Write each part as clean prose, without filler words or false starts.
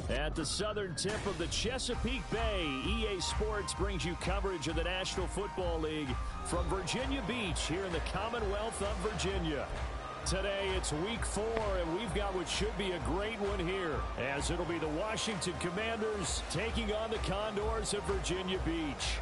At the southern tip of the Chesapeake Bay, EA Sports brings you coverage of the National Football League from Virginia Beach here in the Commonwealth of Virginia. Today it's week 4, and we've got what should be a great one here, as it'll be the Washington Commanders taking on the Condors of Virginia Beach.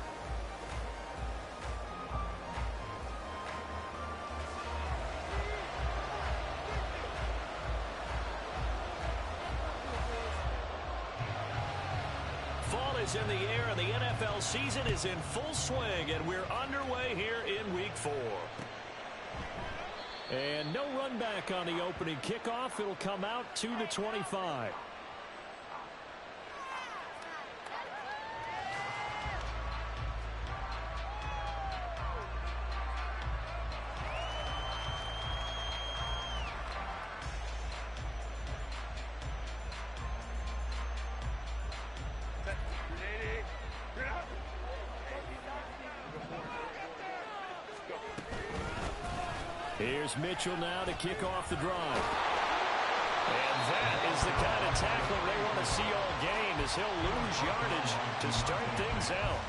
Fall is in the air, and the NFL season is in full swing, and we're underway here in week 4. And no run back on the opening kickoff. It'll come out to the 25. Here's Mitchell now to kick off the drive. And that is the kind of tackling they want to see all game, as he'll lose yardage to start things out.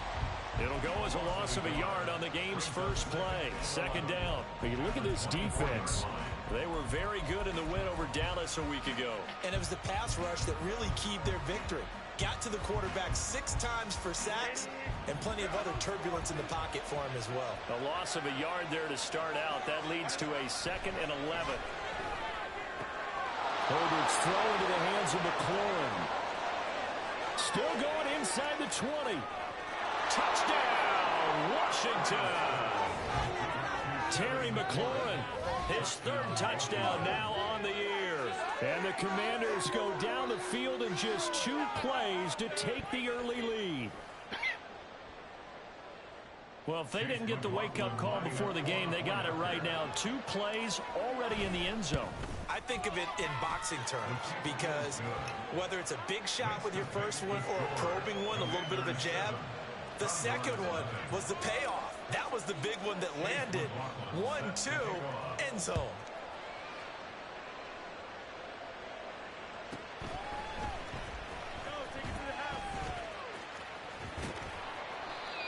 It'll go as a loss of a yard on the game's first play. Second down. But you look at this defense. They were very good in the win over Dallas a week ago. And it was the pass rush that really keyed their victory. Got to the quarterback 6 times for sacks, and plenty of other turbulence in the pocket for him as well. A loss of a yard there to start out. That leads to a 2nd and 11. Herbert's throw into the hands of McLaurin. Still going inside the 20. Touchdown, Washington! Terry McLaurin, his 3rd touchdown now on the year. And the Commanders go down the field in just 2 plays to take the early lead. Well, if they didn't get the wake-up call before the game, they got it right now. 2 plays already in the end zone. I think of it in boxing terms, because whether it's a big shot with your first one or a probing one, a little bit of a jab, the second one was the payoff. That was the big one that landed. 1-2, end zone.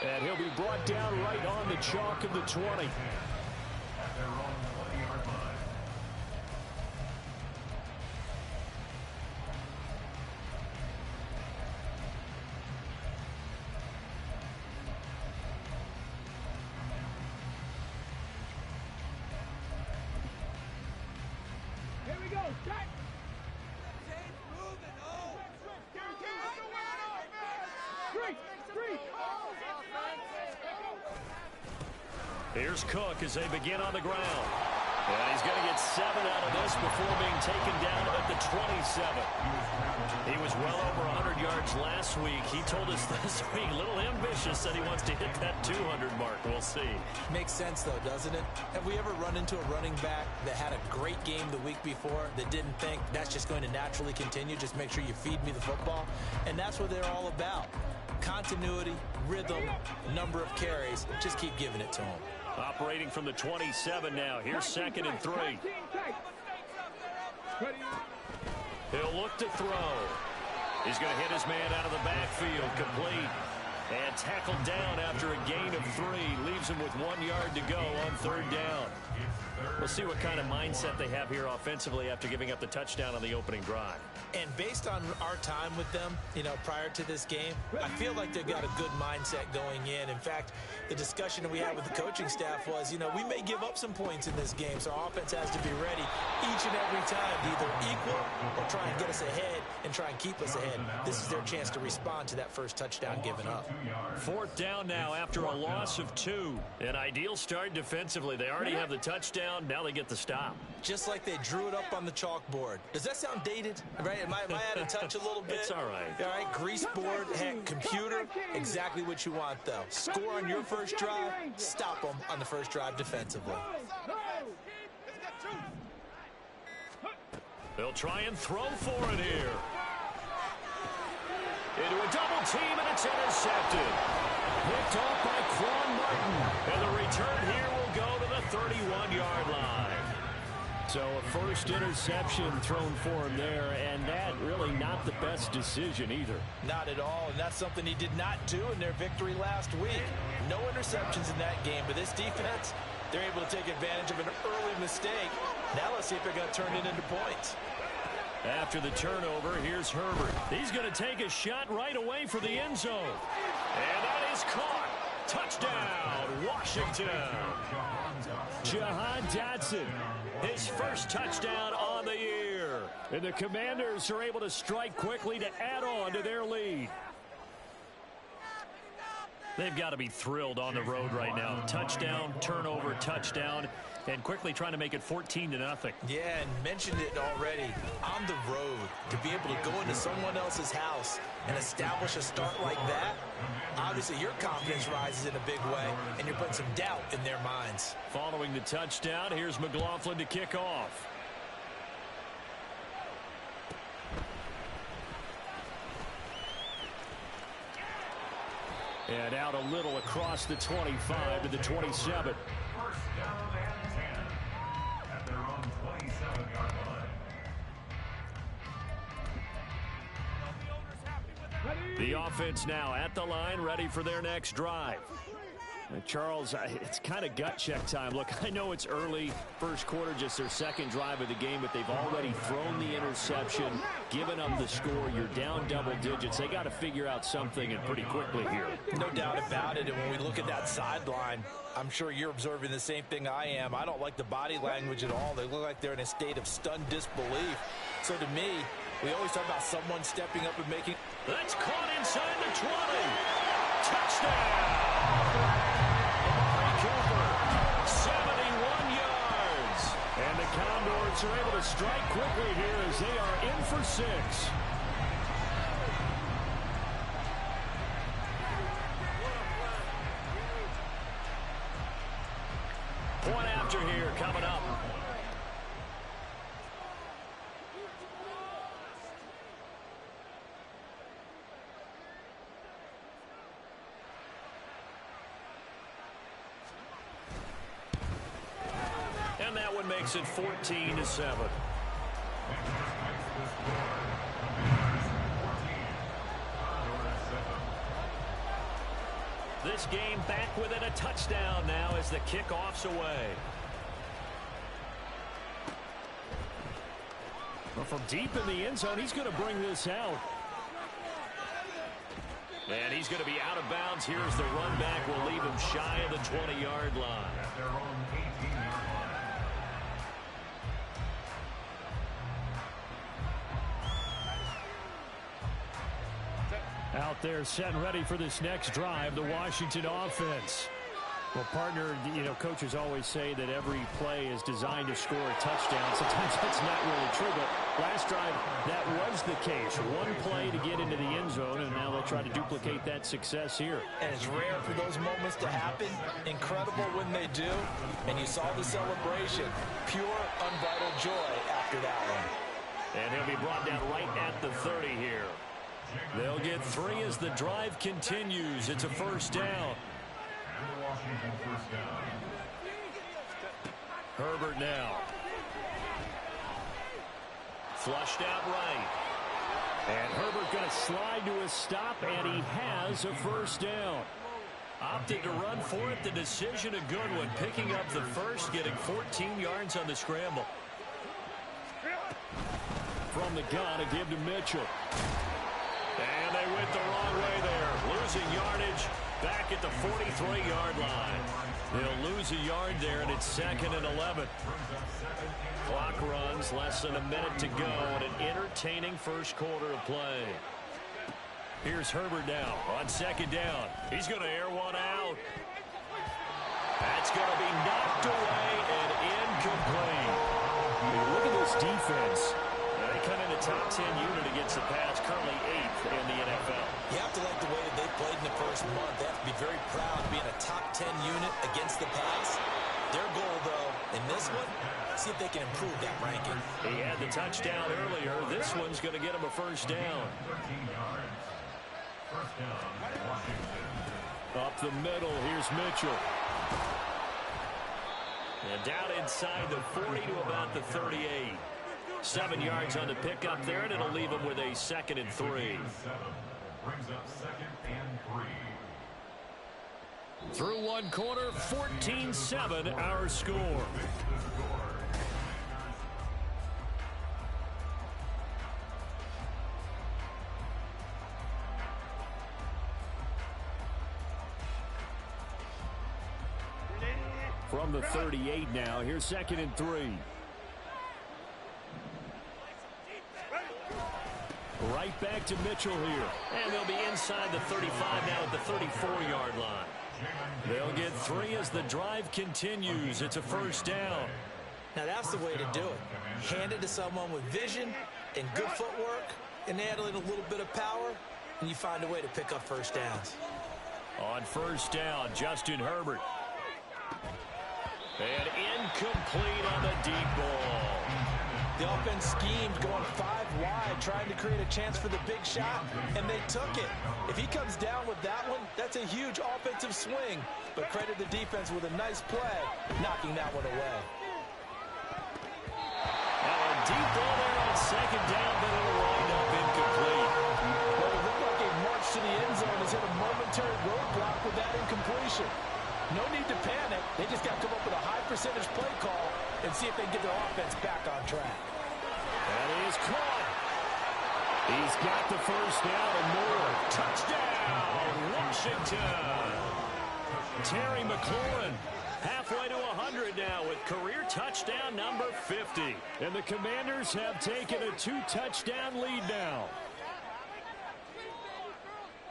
And he'll be brought down right on the chalk of the 20. Here we go, check! Here's Cook as they begin on the ground. And he's going to get 7 out of this before being taken down at the 27. He was well over 100 yards last week. He told us this week, a little ambitious, that he wants to hit that 200 mark. We'll see. Makes sense, though, doesn't it? Have we ever run into a running back that had a great game the week before that didn't think that's just going to naturally continue? Just make sure you feed me the football. And that's what they're all about. Continuity, rhythm, number of carries. Just keep giving it to him. Operating from the 27 now. Here's 2nd and 3. He'll look to throw. He's going to hit his man out of the backfield. Complete. And tackled down after a gain of 3. Leaves him with 1 yard to go on 3rd down. We'll see what kind of mindset they have here offensively after giving up the touchdown on the opening drive. And based on our time with them, prior to this game, I feel like they've got a good mindset going in. In fact, the discussion that we had with the coaching staff was, we may give up some points in this game, so our offense has to be ready each and every time to either equal or try and get us ahead and try and keep us ahead. This is their chance to respond to that first touchdown given up. 4th down now after a loss of 2. An ideal start defensively. They already have the touchdown. Now they get the stop. Just like they drew it up on the chalkboard. Does that sound dated? Right? Am I out of touch a little bit? It's all right. All right, grease board, heck, computer, exactly what you want, though. Score on your first drive, stop them on the first drive defensively. They'll try and throw for it here. Into a double team, and it's intercepted. Picked off by Quan Martin. And the return here will go to the 31-yard line. So a first interception thrown for him there, and that really not the best decision either. Not at all, and that's something he did not do in their victory last week. No interceptions in that game, but this defense, they're able to take advantage of an early mistake. Now let's see if they're going to turn it into points. After the turnover, here's Herbert. He's going to take a shot right away for the end zone. And that is caught. Touchdown, Washington. Jahan Dotson, his first touchdown on the year. And the Commanders are able to strike quickly to add on to their lead. They've got to be thrilled on the road right now. Touchdown, turnover, touchdown, and quickly trying to make it 14-0. Yeah, and mentioned it already. On the road, to be able to go into someone else's house and establish a start like that, obviously your confidence rises in a big way, and you're putting some doubt in their minds. Following the touchdown, here's McLaughlin to kick off. And out a little across the 25 to the 27. First down and 10 at their own 27-yard line. The offense now at the line, ready for their next drive. Charles, it's kind of gut check time. Look, I know it's early, first quarter, just their second drive of the game, but they've already thrown the interception, given up the score. You're down double digits. They got to figure out something, and pretty quickly here. No doubt about it, and when we look at that sideline, I'm sure you're observing the same thing I am. I don't like the body language at all. They look like they're in a state of stunned disbelief. So to me, we always talk about someone stepping up and making... That's caught inside the 20. Touchdown! 71 yards. And the Condors are able to strike quickly here as they are in for 6. Point after here coming up. And that one makes it 14-7. This game back within a touchdown now as the kickoff's away. Well, from deep in the end zone, he's going to bring this out. And he's going to be out of bounds. Here's the run back. Will leave him shy of the 20-yard line. At their own 18-yard line. Out there set and ready for this next drive, the Washington offense. Well, partner, you know, coaches always say that every play is designed to score a touchdown. Sometimes that's not really true, but last drive, that was the case. One play to get into the end zone, and now they'll try to duplicate that success here. And it's rare for those moments to happen. Incredible when they do. And you saw the celebration. Pure, unbridled joy after that one. And he'll be brought down right at the 30 here. They'll get 3 as the drive continues. It's a first down. And the Washington first down. Herbert now. Flushed out right. And Herbert going to slide to a stop, and he has a first down. Opted to run for it. The decision a good one. Picking up the first, getting 14 yards on the scramble. From the gun, a give to Mitchell. And they went the wrong way there. Losing yardage back at the 43-yard line. They'll lose a yard there, and it's 2nd and 11. Clock runs, less than a minute to go, and an entertaining first quarter of play. Here's Herbert now on 2nd down. He's going to air one out. That's going to be knocked away and incomplete. I mean, look at this defense. They come in the top 10 unit against the pass, currently 8th in the NFL. You have to like the way that they played in the first month. They have to be very proud of being a top 10 unit against the pass. Their goal, though, in this one, see if they can improve that ranking. He had the touchdown earlier. This one's going to get him a first down. 13 yards. First down, Washington. Up the middle, here's Mitchell. And down inside the 40 to about the 38. 7 yards on the pickup there, and it'll leave them with a 2nd and 3. Brings up 2nd and 3. Through one quarter, 14-7 our score. From the 38 now, here's 2nd and 3. Right back to Mitchell here. And they'll be inside the 35 now at the 34-yard line. They'll get 3 as the drive continues. It's a 1st down. Now that's the way to do it. Hand it to someone with vision and good footwork, and add in a little bit of power, and you find a way to pick up 1st downs. On 1st down, Justin Herbert. And incomplete on the deep ball. The offense schemed going 5 wide, trying to create a chance for the big shot, and they took it. If he comes down with that one, that's a huge offensive swing. But credit the defense with a nice play, knocking that one away. Now a deep ball there on 2nd down, but it'll wind up incomplete. Well, it looked like a march to the end zone has hit a momentary roadblock with that incompletion. No need to panic. They just got to come up with a high percentage play call and see if they can get their offense back on track. That is caught. He's got the 1st down and more. Touchdown, Washington. Terry McLaurin halfway to 100 now with career touchdown number 50. And the Commanders have taken a 2-touchdown lead now.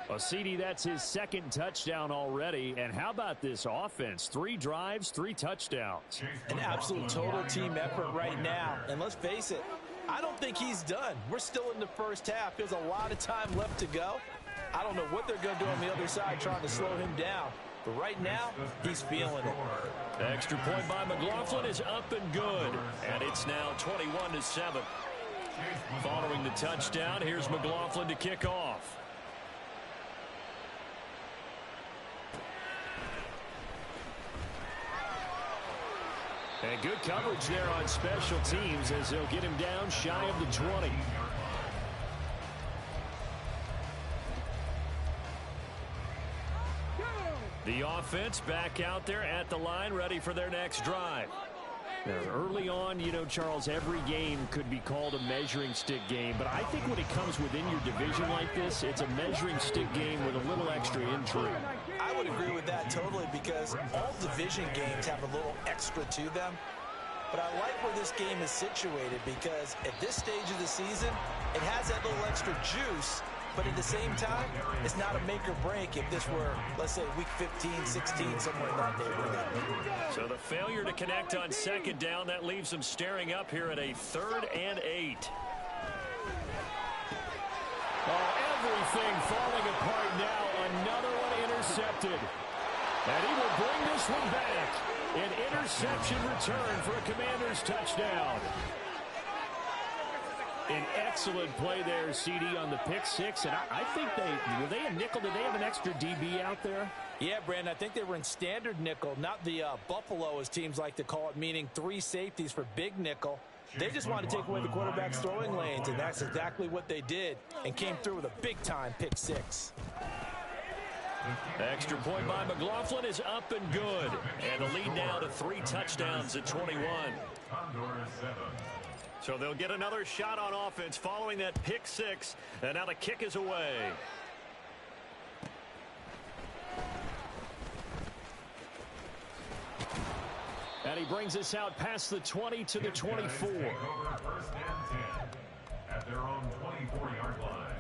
Well, CD, that's his 2nd touchdown already. And how about this offense? 3 drives, 3 touchdowns. An absolute total team effort right now. And let's face it, I don't think he's done. We're still in the 1st half. There's a lot of time left to go. I don't know what they're going to do on the other side trying to slow him down. But right now, he's feeling it. Extra point by McLaughlin is up and good. And it's now 21-7. Following the touchdown, here's McLaughlin to kick off. And good coverage there on special teams as they'll get him down shy of the 20. The offense back out there at the line, ready for their next drive. Now, early on, you know, Charles, every game could be called a measuring stick game, but I think when it comes within your division like this, it's a measuring stick game with a little extra intrigue. I would agree with that totally because all division games have a little extra to them. But I like where this game is situated because at this stage of the season, it has that little extra juice. But at the same time, it's not a make or break if this were, let's say, week 15, 16, somewhere in that neighborhood. So the failure to connect on 2nd down, that leaves them staring up here at a 3rd and 8. Oh, everything falling apart now. Another one intercepted. And he will bring this one back. An interception return for a Commanders touchdown. An excellent play there, CD, on the pick 6. And I think were they a nickel? Did they have an extra DB out there? Yeah, Brandon, I think they were in standard nickel, not the Buffalo, as teams like to call it, meaning 3 safeties for big nickel. They just wanted to take away the quarterback's throwing lanes, and that's exactly what they did, and came through with a big-time pick 6. Extra point by McLaughlin is up and good. And the lead now to 3 touchdowns at 21. So they'll get another shot on offense following that pick 6. And now the kick is away. And he brings us out past the 20 to the 24. 1st and 10 at their own 24-yard line.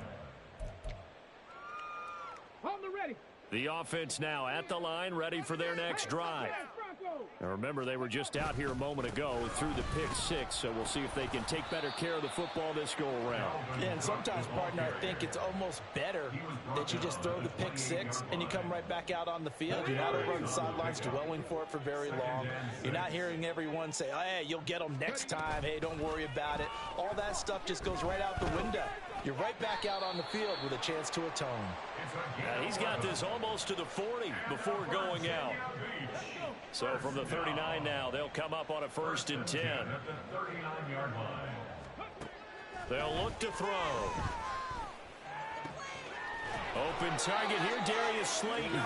Hold the ready. The offense now at the line, ready for their next drive. Now remember, they were just out here a moment ago through the pick 6, so we'll see if they can take better care of the football this go-around. Yeah, and sometimes, partner, I think it's almost better that you just throw the pick 6 and you come right back out on the field. You're not over on the sidelines dwelling for it for very long. You're not hearing everyone say, oh, hey, you'll get them next time. Hey, don't worry about it. All that stuff just goes right out the window. You're right back out on the field with a chance to atone. He's got this almost to the 40 before going out. So from the 39 now, they'll come up on a 1st and 10. They'll look to throw. Open target here, Darius Slayton.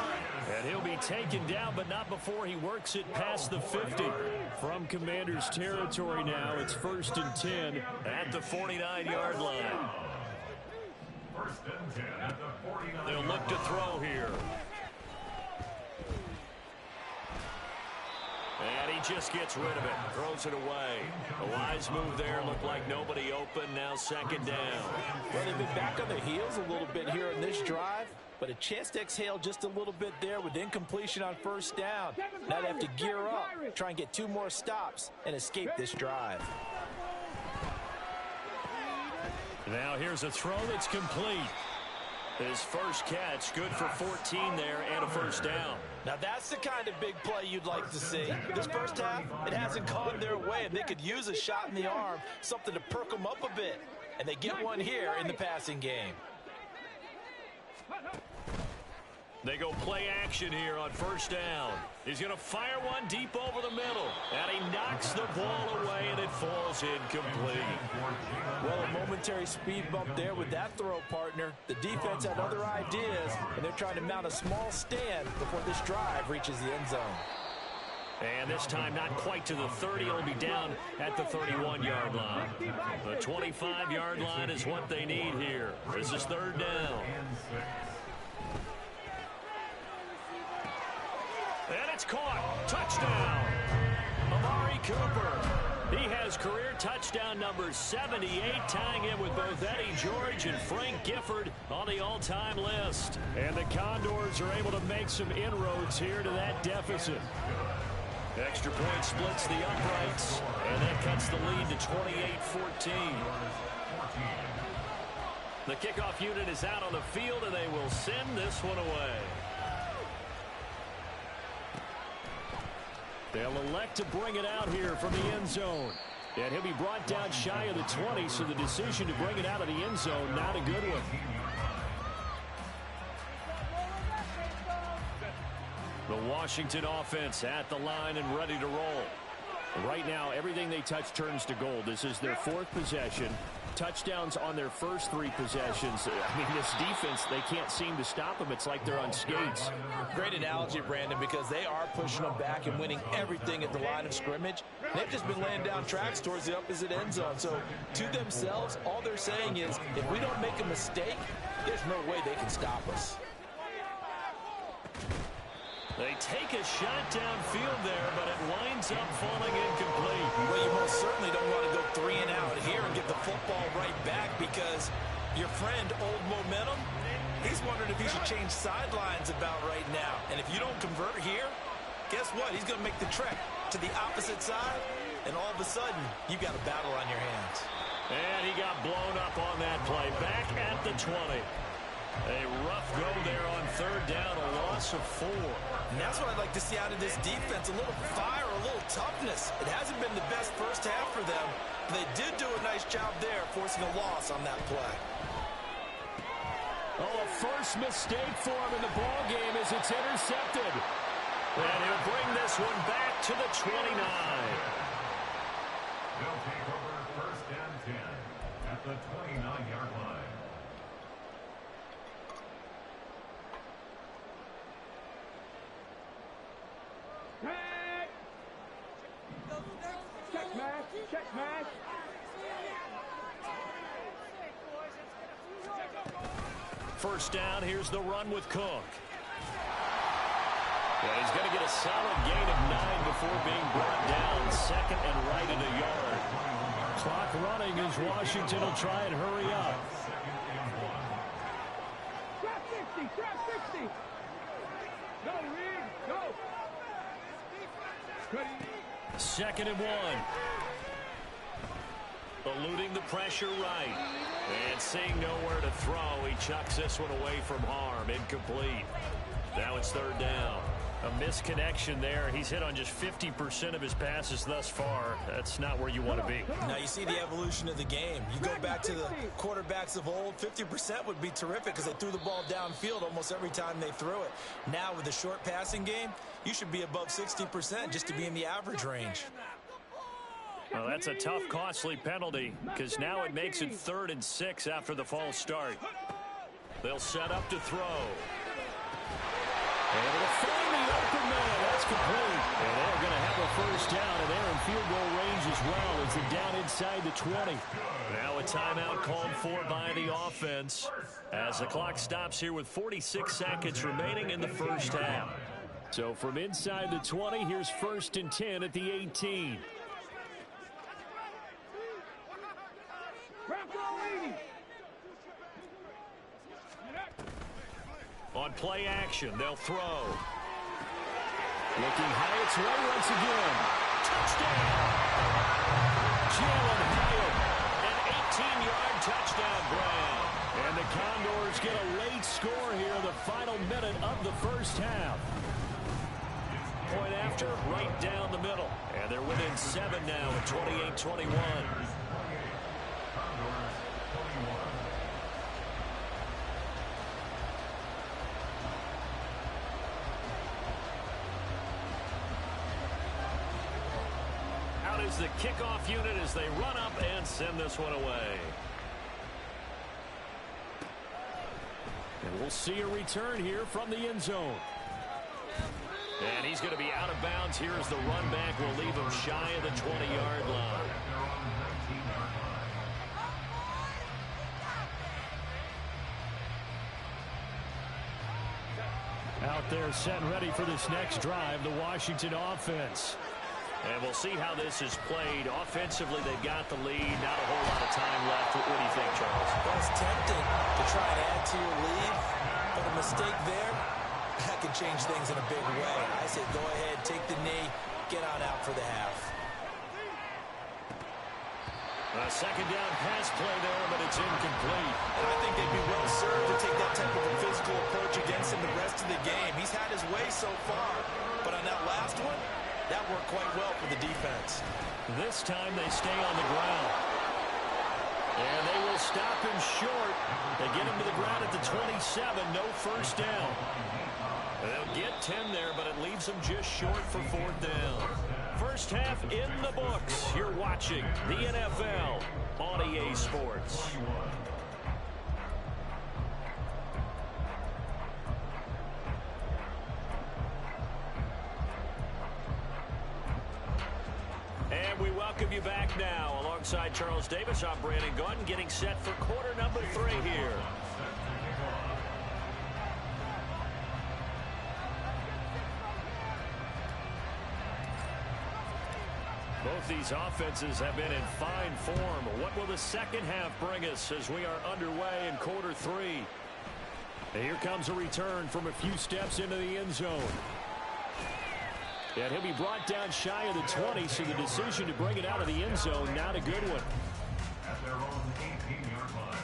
And he'll be taken down, but not before he works it past the 50. From Commanders territory now, it's 1st and 10 at the 49-yard line. They'll look to throw here. And he just gets rid of it, throws it away. A wise move there, looked like nobody open, now 2nd down. Well, they've been back on their heels a little bit here in this drive, but a chance to exhale just a little bit there with incompletion on 1st down. Now they have to gear up, try and get 2 more stops, and escape this drive. Now here's a throw that's complete. His first catch, good for 14 there and a 1st down. Now that's the kind of big play you'd like to see. This first half, it hasn't gone their way, and they could use a shot in the arm, something to perk them up a bit. And they get one here in the passing game. They go play action here on 1st down. He's going to fire one deep over the middle. And he knocks the ball away, and it falls incomplete. Well, a momentary speed bump there with that throw, partner. The defense had other ideas, and they're trying to mount a small stand before this drive reaches the end zone. And this time not quite to the 30. It'll be down at the 31-yard line. The 25-yard line is what they need here. This is 3rd down. And it's caught. Touchdown. Amari Cooper. He has career touchdown number 78, tying him with both Eddie George and Frank Gifford on the all-time list. And the Condors are able to make some inroads here to that deficit. Extra point splits the uprights, and that cuts the lead to 28-14. The kickoff unit is out on the field, and they will send this one away. They'll elect to bring it out here from the end zone. And he'll be brought down shy of the 20, so the decision to bring it out of the end zone, not a good one. The Washington offense at the line and ready to roll. Right now, everything they touch turns to gold. This is their 4th possession. Touchdowns on their first 3 possessions. I mean, this defense, they can't seem to stop them. It's like they're on skates. Great analogy, Brandon, because they are pushing them back and winning everything at the line of scrimmage. They've just been laying down tracks towards the opposite end zone. So, to themselves, all they're saying is, if we don't make a mistake, there's no way they can stop us. They take a shot downfield there, but it winds up falling incomplete. Well, you most certainly don't want to go 3 and out here and get the football right back, because your friend, Old Momentum, he's wondering if he should change sidelines about right now. And if you don't convert here, guess what? He's going to make the trek to the opposite side, and all of a sudden, you've got a battle on your hands. And he got blown up on that play. Back at the 20. A rough go there on 3rd down, a loss of 4. And that's what I'd like to see out of this defense, a little fire, a little toughness. It hasn't been the best first half for them, but they did do a nice job there, forcing a loss on that play. Oh, a first mistake for him in the ball game as it's intercepted. And he'll bring this one back to the 29. They'll take over 1st and 10 at the 29-yard line. Check match, check match. First down, here's the run with Cook. And he's going to get a solid gain of 9 before being brought down. 2nd and right at a yard. Clock running as Washington will try and hurry up. Trap 60, trap 60. Go, Reed, go. Ready. 2nd and 1. Eluding the pressure right. And seeing nowhere to throw, he chucks this one away from harm. Incomplete. Now it's 3rd down. A misconnection there. He's hit on just 50% of his passes thus far. That's not where you want to be. Now you see the evolution of the game. You go back to the quarterbacks of old, 50% would be terrific because they threw the ball downfield almost every time they threw it. Now with the short passing game, you should be above 60% just to be in the average range. Well, that's a tough, costly penalty because now it makes it 3rd and 6 after the false start. They'll set up to throw. Able to find the open man. That's complete. And they're going to have a first down, and they're in field goal range as well as they're down inside the 20. Now a timeout called for by the offense as the clock stops here with 46 seconds remaining in the first half. So from inside the 20, here's 1st and 10 at the 18. On play action, they'll throw. Looking high its way once again. Touchdown! Jalen Hyatt, an 18-yard touchdown grab. And the Condors get a late score here in the final minute of the first half. Point after, right down the middle. And they're within 7 now at 28-21. Is the kickoff unit as they run up and send this one away. And we'll see a return here from the end zone. And he's going to be out of bounds here as the run back will leave him shy of the 20-yard line. Out there set and ready for this next drive, the Washington offense. And we'll see how this is played. Offensively, they've got the lead. Not a whole lot of time left. What do you think, Charles? Well, it's tempting to try and add to your lead, but a mistake there, that can change things in a big way. I say go ahead, take the knee, get on out for the half. A second down pass play there, but it's incomplete. And I think they'd be well served to take that type of a physical approach against him the rest of the game. He's had his way so far, but on that last one, that worked quite well for the defense. This time they stay on the ground. And they will stop him short. They get him to the ground at the 27. No first down. They'll get 10 there, but it leaves them just short for 4th down. First half in the books. You're watching the NFL on EA Sports. And we welcome you back now. Alongside Charles Davis, I'm Brandon Gordon, getting set for quarter number 3 here. Both these offenses have been in fine form. What will the second half bring us as we are underway in quarter 3? And here comes a return from a few steps into the end zone. And he'll be brought down shy of the 20, so the decision to bring it out of the end zone, not a good one. At their own 18-yard line.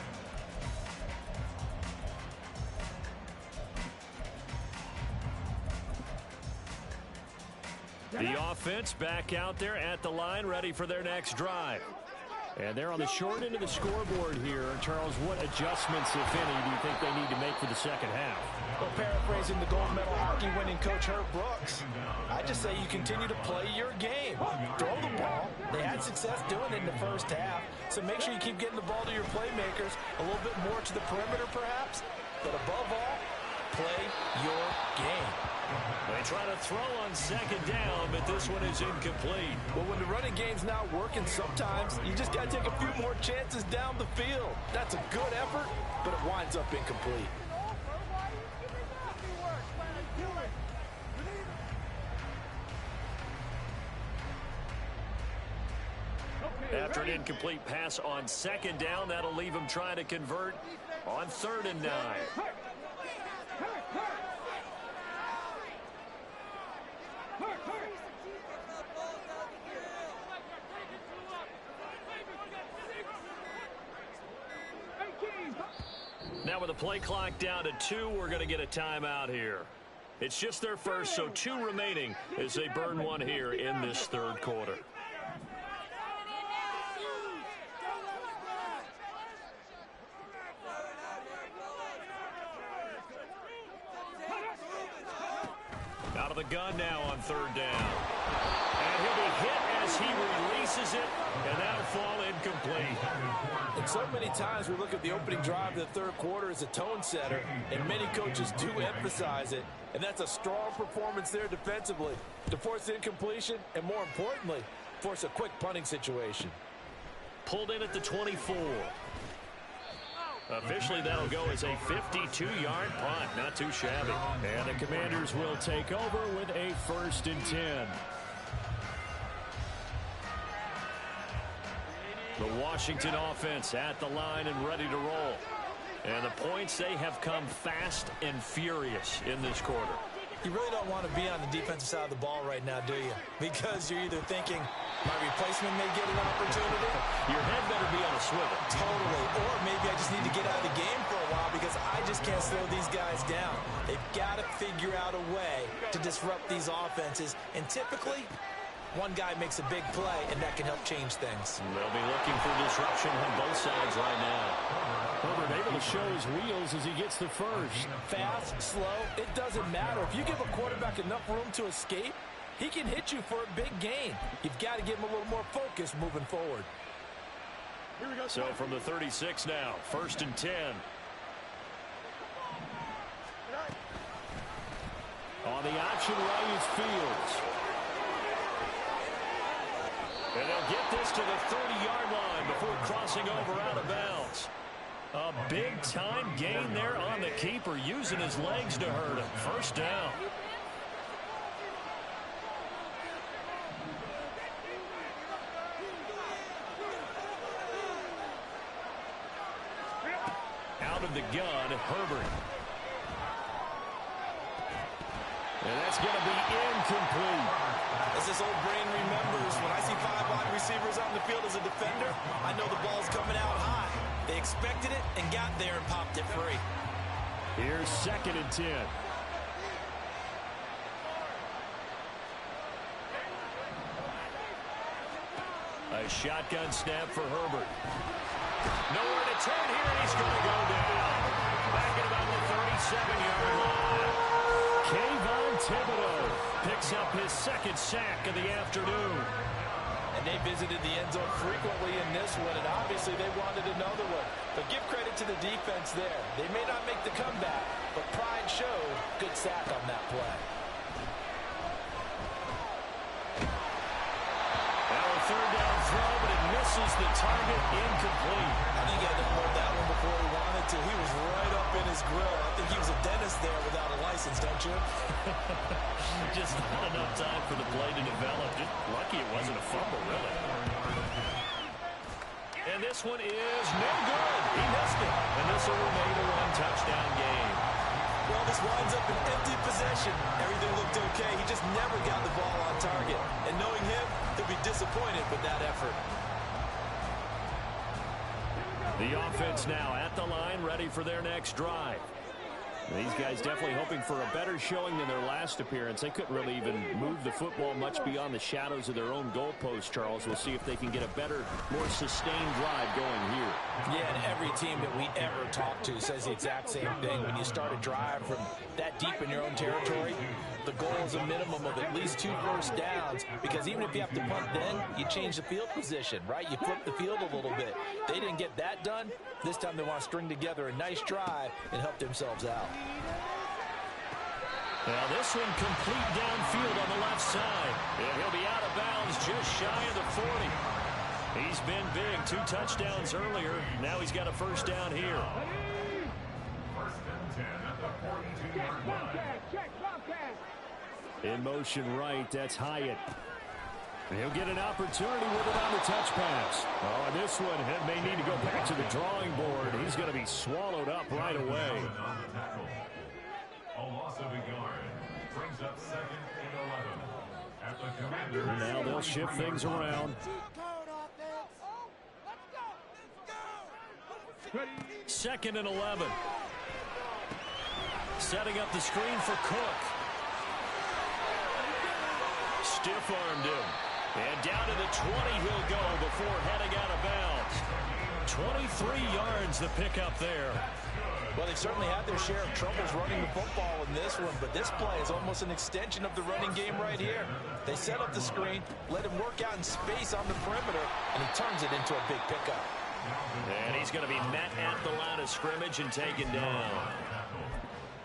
The offense back out there at the line, ready for their next drive. And they're on the short end of the scoreboard here. Charles, what adjustments, if any, do you think they need to make for the second half? Well, paraphrasing the gold medal hockey winning coach Herb Brooks, I just say you continue to play your game. Throw the ball. They had success doing it in the first half, so make sure you keep getting the ball to your playmakers, a little bit more to the perimeter perhaps, but above all, play your game. They try to throw on second down, but this one is incomplete. Well, when the running game's not working, sometimes you just got to take a few more chances down the field. That's a good effort, but it winds up incomplete. After an incomplete pass on second down, that'll leave him trying to convert on 3rd and 9. Now with the play clock down to 2, we're going to get a timeout here. It's just their first, so 2 remaining as they burn one here in this third quarter. Out of the gun now on third down. And he'll be hit as he releases it, and that'll fall incomplete. And so many times we look at the opening drive of the third quarter as a tone setter, and many coaches do emphasize it, and that's a strong performance there defensively to force incompletion and, more importantly, force a quick punting situation. Pulled in at the 24. Officially, that'll go as a 52-yard punt. Not too shabby. And the Commanders will take over with a 1st and 10. The Washington offense at the line and ready to roll. And the points, they have come fast and furious in this quarter. You really don't want to be on the defensive side of the ball right now, do you? Because you're either thinking, my replacement may get an opportunity. Your head better be on a swivel. Totally. Or maybe I just need to get out of the game for a while because I just can't slow these guys down. They've got to figure out a way to disrupt these offenses. And typically, one guy makes a big play, and that can help change things. They'll be looking for disruption on both sides right now. Herbert able to show his wheels as he gets the first. Fast, slow, it doesn't matter. If you give a quarterback enough room to escape, he can hit you for a big gain. You've got to give him a little more focus moving forward. So from the 36 now, 1st and 10. On the option right is Fields. And they'll get this to the 30-yard line before crossing over out of bounds. A big-time gain there on the keeper, using his legs to hurt him. 1st down. Out of the gun, Herbert. And that's going to be incomplete. As this old brain remembers, when I see 5 wide receivers on the field as a defender, I know the ball's coming out high. They expected it and got there and popped it free. Here's 2nd and 10. A shotgun snap for Herbert. Nowhere to turn here, and he's going to go down. Back at about the 37-yard line. Kayvon Thibodeau picks up his 2nd sack of the afternoon. And they visited the end zone frequently in this one, and obviously they wanted another one. But give credit to the defense there. They may not make the comeback, but pride showed. Good sack on that play. Now a 3rd down throw, but it misses the target, incomplete. I think he had to hold that one before he wanted to. He was right up in his grill. I think he was a dentist there without a license, don't you? Just not enough time for the play to develop. Just lucky it wasn't a fumble, really. And this one is no good. He missed it. And this will remain a 1-touchdown game. Well, this winds up an empty possession. Everything looked okay. He just never got the ball on target. And knowing him, he'll be disappointed with that effort. The offense now at the line, ready for their next drive. These guys definitely hoping for a better showing than their last appearance. They couldn't really even move the football much beyond the shadows of their own goalpost, Charles. We'll see if they can get a better, more sustained drive going here. Yeah, and every team that we ever talk to says the exact same thing. When you start a drive from that deep in your own territory, the goal is a minimum of at least 2 first downs, because even if you have to punt then, you change the field position, right? You flip the field a little bit. They didn't get that done. This time they want to string together a nice drive and help themselves out. Now this one complete downfield on the left side. And he'll be out of bounds just shy of the 40. He's been big. 2 touchdowns earlier. Now he's got a 1st down here. 1st and 10 at the 42-yard line. In motion right, that's Hyatt. He'll get an opportunity with it on the touch pass. Oh, and this one may need to go back to the drawing board. He's going to be swallowed up right away. On the tackle. A loss of a yard brings up 2nd and 11 at the Commanders. Now they'll shift things around. 2nd and 11. Setting up the screen for Cook. stiff-armed him. And down to the 20 he'll go before heading out of bounds. 23 yards the pickup there. Well, they've certainly had their share of troubles running the football in this one, but this play is almost an extension of the running game right here. They set up the screen, let him work out in space on the perimeter, and he turns it into a big pickup. And he's going to be met at the line of scrimmage and taken down.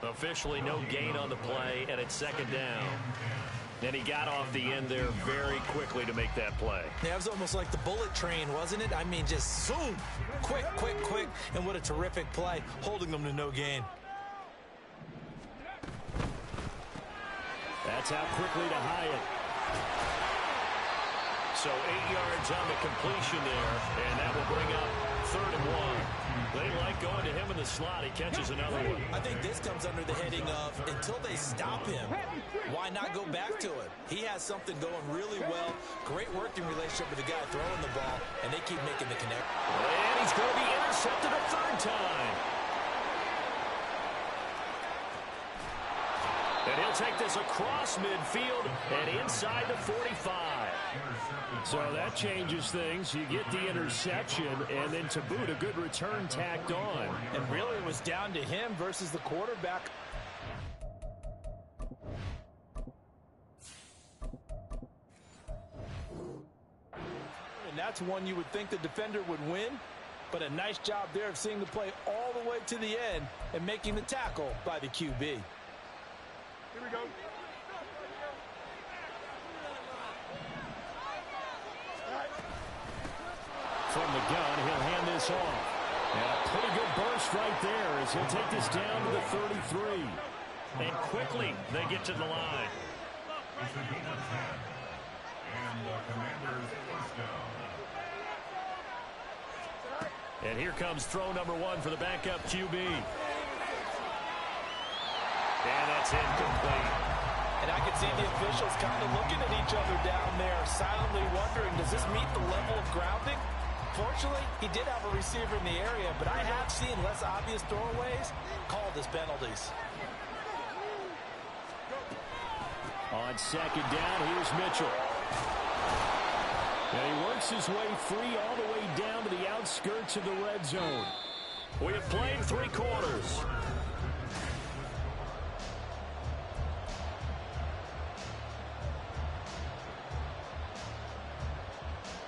Officially no gain on the play, and it's second down. And he got off the end there very quickly to make that play. Yeah, it was almost like the bullet train, wasn't it? I mean, just zoom, quick, quick, quick, and what a terrific play, holding them to no gain. That's out quickly to Hyatt. So 8 yards on the completion there, and that will bring up 3rd and 1. They like going to him in the slot. He catches another one. I think this comes under the heading of until they stop him, why not go back to it? He has something going really well. Great working relationship with the guy throwing the ball, and they keep making the connect. And he's going to be intercepted a 3rd time. And he'll take this across midfield and inside the 45. So that changes things. You get the interception, and then to boot, a good return tacked on. And really it was down to him versus the quarterback. And that's one you would think the defender would win, but a nice job there of seeing the play all the way to the end and making the tackle by the QB. Here we go. From the gun, he'll hand this off. And a pretty good burst right there as he'll take this down to the 33. And quickly, they get to the line. It's a gain of 10. And the Commanders' first down. And here comes throw number 1 for the backup QB. And that's incomplete. And I could see the officials kind of looking at each other down there, silently wondering, does this meet the level of grounding? Fortunately, he did have a receiver in the area, but I have seen less obvious throwaways called as penalties. On second down, here's Mitchell. And he works his way free all the way down to the outskirts of the red zone. We have played 3 quarters.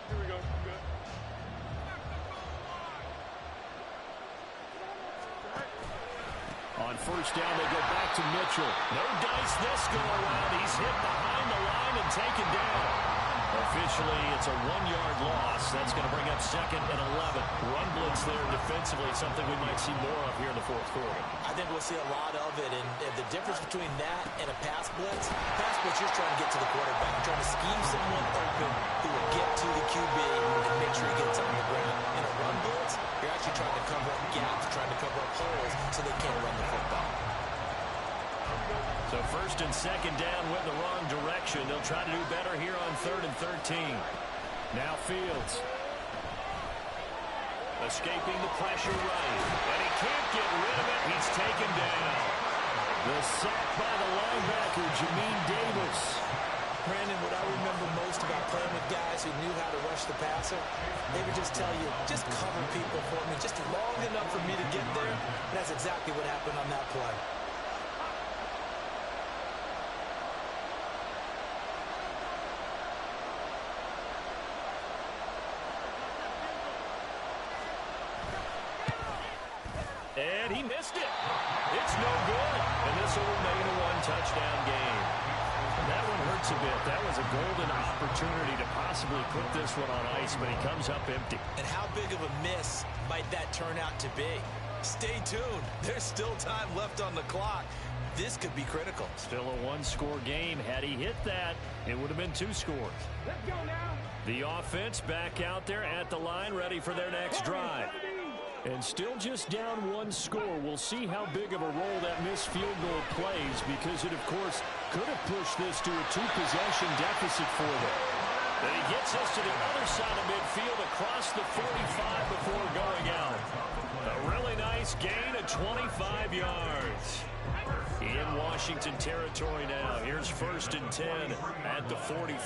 Here we go. Good. On first down, they go back to Mitchell. No dice this go around. He's hit behind the line and taken down. Officially, it's a 1-yard loss. That's going to bring up 2nd and 11. Run blitz there defensively, something we might see more of here in the 4th quarter. I think we'll see a lot of it, and the difference between that and a pass blitz, you're trying to get to the quarterback, trying to scheme someone open who will get to the QB and make sure he gets on the ground. In a run blitz, you're actually trying to cover up gaps, trying to cover up holes so they can't run the football. So 1st and 2nd down went the wrong direction. They'll try to do better here on 3rd and 13. Now Fields. Escaping the pressure right. And he can't get rid of it. He's taken down. The sack by the linebacker, Jamin Davis. Brandon, what I remember most about playing with guys who knew how to rush the passer, they would just tell you, just cover people for me, just long enough for me to get there. And that's exactly what happened on that play. And he missed it. It's no good. And this will remain a 1-touchdown game. That one hurts a bit. That was a golden opportunity to possibly put this one on ice, but he comes up empty. And how big of a miss might that turn out to be? Stay tuned. There's still time left on the clock. This could be critical. Still a 1-score game. Had he hit that, it would have been 2 scores. Let's go now. The offense back out there at the line, ready for their next drive. And still just down 1 score. We'll see how big of a role that missed field goal plays, because it, of course, could have pushed this to a 2-possession deficit for them. And he gets us to the other side of midfield across the 45 before going out. A really nice gain, a 25 yards. In Washington territory now. Here's 1st and 10 at the 43.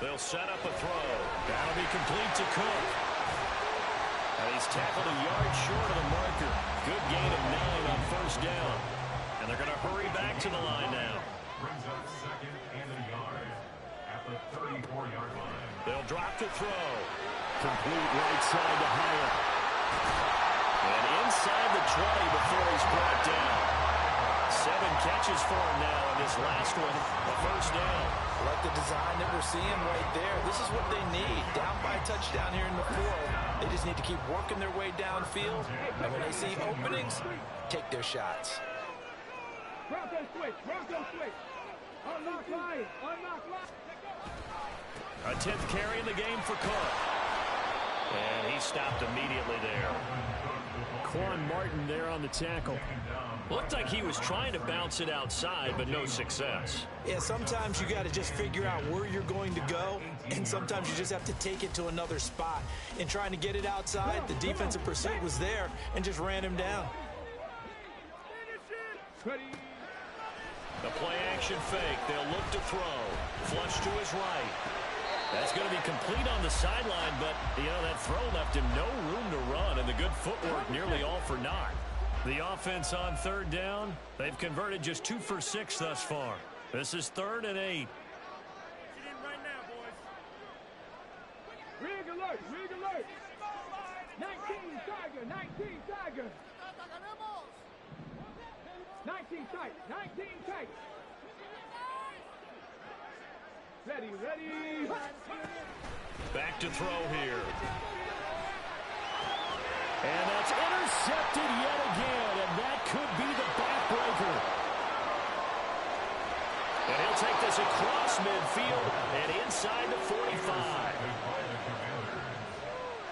They'll set up a throw. That'll be complete to Cook. And he's tackled a yard short of the marker. Good gain of 9 on 1st down. And they're going to hurry back to the line now. Brings up 2nd and a yard at the 34-yard line. They'll drop the throw. Complete right side to Hyatt. And inside the 20 before he's brought down. 7 catches for him now, and this last one, a 1st down. Like the design that we're seeing right there. This is what they need. Down by a touchdown here in the 4th. They just need to keep working their way downfield. And when they see openings, take their shots. Bronco switch. Bronco switch. Unlock line. Unlock line. A 10th carry in the game for Cook. And he stopped immediately there. Quan Martin there on the tackle. Looked like he was trying to bounce it outside, but no success. Yeah, sometimes you got to just figure out where you're going to go, and sometimes you just have to take it to another spot. In trying to get it outside, the defensive pursuit was there and just ran him down. The play-action fake. They'll look to throw. Flush to his right. That's going to be complete on the sideline, but, that throw left him no room to run, and the good footwork nearly all for naught. The offense on 3rd down, they've converted just 2 for 6 thus far. This is 3rd and 8. Rig alert. Rig alert. 19 Tiger. 19 Tiger. 19 tight. 19 tight. Ready, ready. Back to throw here. And that's intercepted yet again, and that could be the backbreaker. And he'll take this across midfield and inside the 45.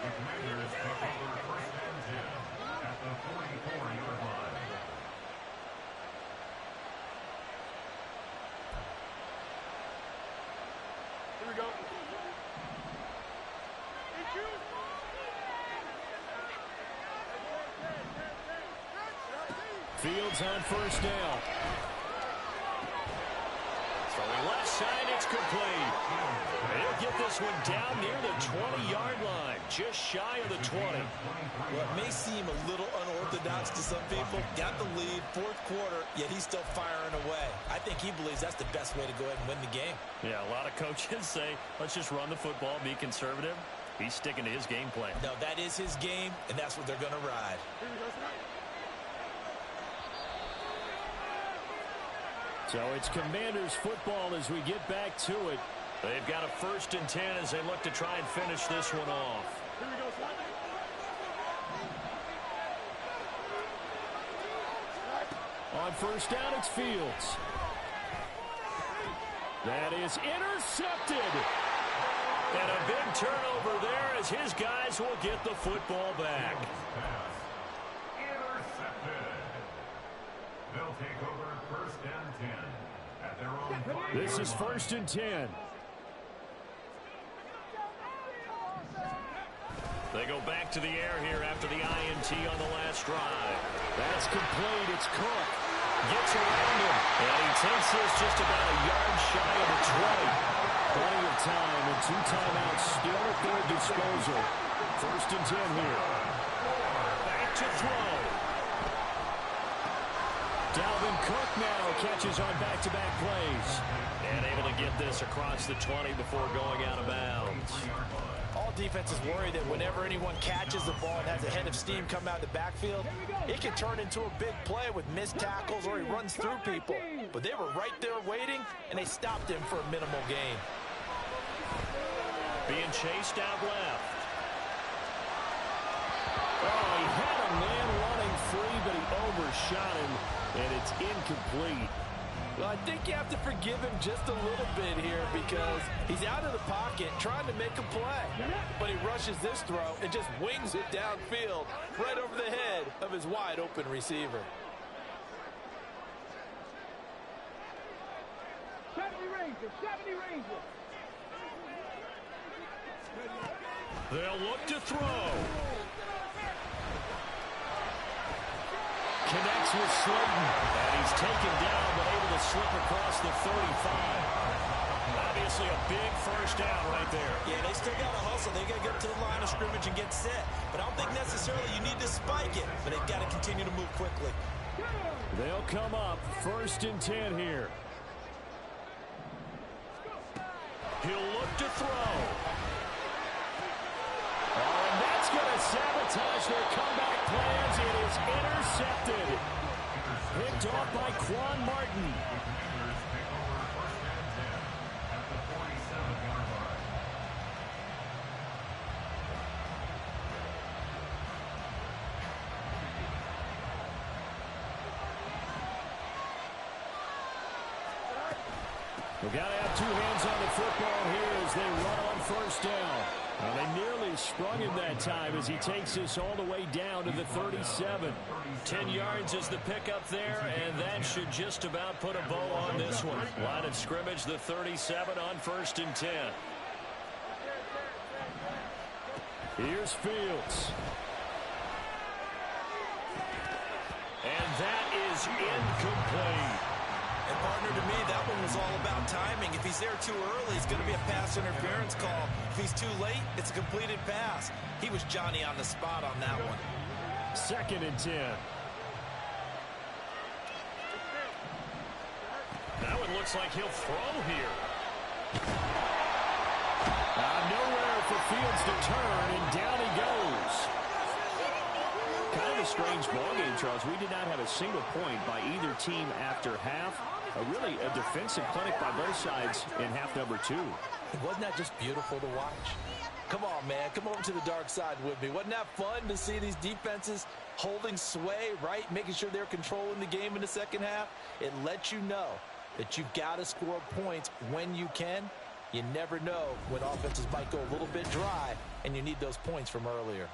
The Commanders take over 1st and 10 at the 44-yard line. Here we go. Fields on 1st down. Throwing left side, it's complete. He'll get this one down near the 20-yard line, just shy of the 20. Well, it may seem a little unorthodox to some people. Got the lead, 4th quarter, yet he's still firing away. I think he believes that's the best way to go ahead and win the game. Yeah, a lot of coaches say, let's just run the football, be conservative. He's sticking to his game plan. No, that is his game, and that's what they're going to ride. So it's Commanders football as we get back to it. They've got a 1st and 10 as they look to try and finish this one off. Here we go, On 1st down, it's Fields. That is intercepted. And a big turnover there as his guys will get the football back. Intercepted. They'll take over 1st and 10 at their own 5. This is 1st and 10. They go back to the air here after the INT on the last drive. That's complete. It's Cook. Gets around him. And he takes this just about a yard shy of the 20. Plenty of time and 2 timeouts still at their disposal. 1st and 10 here. Back to throw. Dalvin Cook now catches on back-to-back plays. And able to get this across the 20 before going out of bounds. All defenses worry that whenever anyone catches the ball and has a head of steam come out of the backfield, it can turn into a big play with missed tackles or he runs through people. But they were right there waiting, and they stopped him for a minimal gain. Being chased out left. Oh, he had a man running free, but he overshot him, and it's incomplete. Well, I think you have to forgive him just a little bit here because he's out of the pocket trying to make a play. But he rushes this throw and just wings it downfield right over the head of his wide-open receiver. 70 Rangers, 70 Rangers. They'll look to throw. Connects with Slayton. And he's taken down, but able to slip across the 35. Obviously a big first down right there. Yeah, they still got to hustle. They got to get to the line of scrimmage and get set. But I don't think necessarily you need to spike it. But they've got to continue to move quickly. They'll come up 1st and 10 here. He'll look to throw. Oh, and that's going to sabotage their comeback plans. It is intercepted. Picked off by Quan Martin. We've got to have 2 hands on the football here as they run on 1st down. And they nearly sprung him that time as he takes this all the way down to the 37. 10 yards is the pickup there, and that should just about put a bow on this one. Line of scrimmage, the 37 on 1st and 10. Here's Fields. And that is incomplete. And, partner, to me, that one was all about timing. If he's there too early, it's going to be a pass interference call. If he's too late, it's a completed pass. He was Johnny on the spot on that one. 2nd and 10. That one looks like he'll throw here. Nowhere for Fields to turn, and down he goes. Kind of a strange ballgame, Charles. We did not have a single point by either team after half. Really a defensive clinic by both sides in half number 2. Wasn't that just beautiful to watch? Come on, man. Come over to the dark side with me. Wasn't that fun to see these defenses holding sway, right? Making sure they're controlling the game in the second half. It lets you know that you've got to score points when you can. You never know when offenses might go a little bit dry, and you need those points from earlier.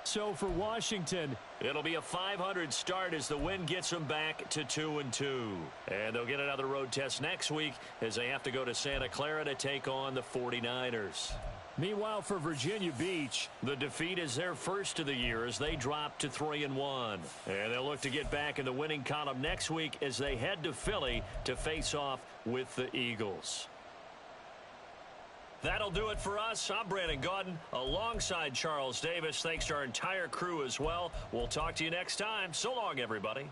So for Washington, it'll be a .500 start as the win gets them back to 2-2. And they'll get another road test next week as they have to go to Santa Clara to take on the 49ers. Meanwhile, for Virginia Beach, the defeat is their first of the year as they drop to 3-1. And they'll look to get back in the winning column next week as they head to Philly to face off with the Eagles. That'll do it for us. I'm Brandon Gaudin alongside Charles Davis. Thanks to our entire crew as well. We'll talk to you next time. So long, everybody.